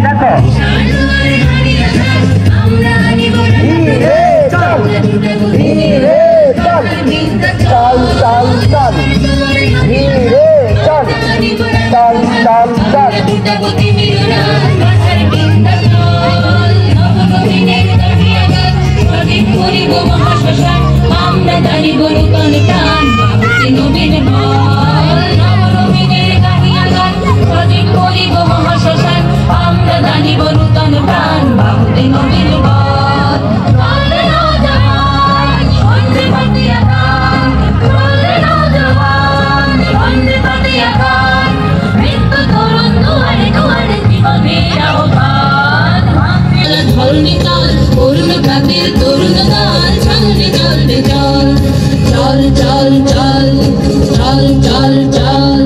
দেখো ধীরে চল ধীরে চল চল চল চল ধীরে চল চল চল চল আমরা জানিব নূতন প্রাণ বাহুতে নবীন বল নবনবীনের গাহিয়া গান সজীব করিব মহাশ্মশান আমরা জানিব নূতন প্রাণ বাহুতে নবীন বল চলে নওজওয়ান সন্ধে পাতিয়া গান চলে নওজওয়ান সন্ধে পাতিয়া গান মৃত্যু তরুণ দুয়ারে দুয়ারে জীবনের আহ্বান ধরণী কাল করুণ প্রাতের তরুণ কাল সামনে চলবে চল চল চল চল চল চল চল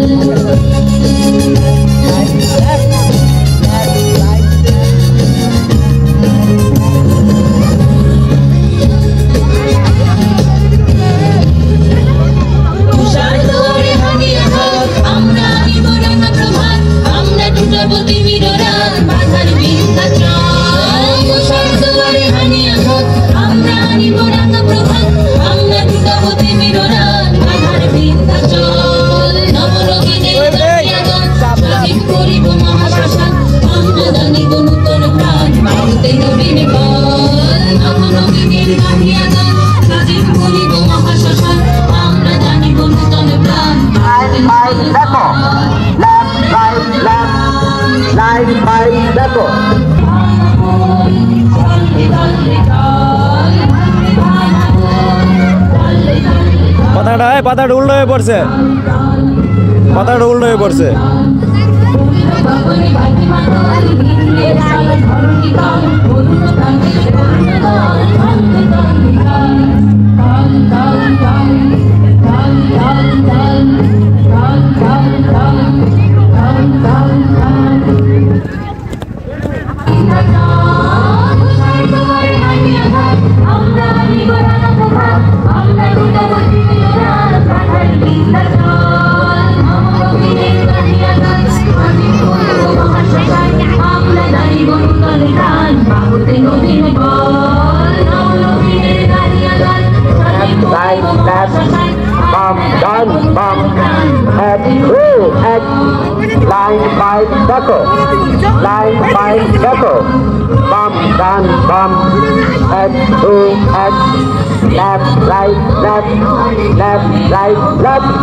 তুষার দুয়ারে হানিয়া হাত আমরা আনিব রাঙা প্রভাত আমরা টুটাবো তিমির রাত বাধার বিন্ধ্যাচল তুষার দুয়ারে হানিয়া হাত আমরা আনিব রাঙা প্রভাত আমরা টুটাবো তিমির রাত বাধার বিন্ধ্যাচল নবরঙিনের গাহিয়া গান সজীব করিব মহাশ্মশান আমরা জানিব নূতন প্রাণ বাহুতে নবীন বল নবরঙিনের গাহিয়া গান সজীব করিব মহাশ্মশান আমরা জানিব নূতন প্রাণ দেখো লেফট রাইট দেখো পাতাটা উল্টো হয়ে পড়ছে পাতাটা উল্টো হয়ে পড়ছে Line 5 দেখো bump down bump head to head left right left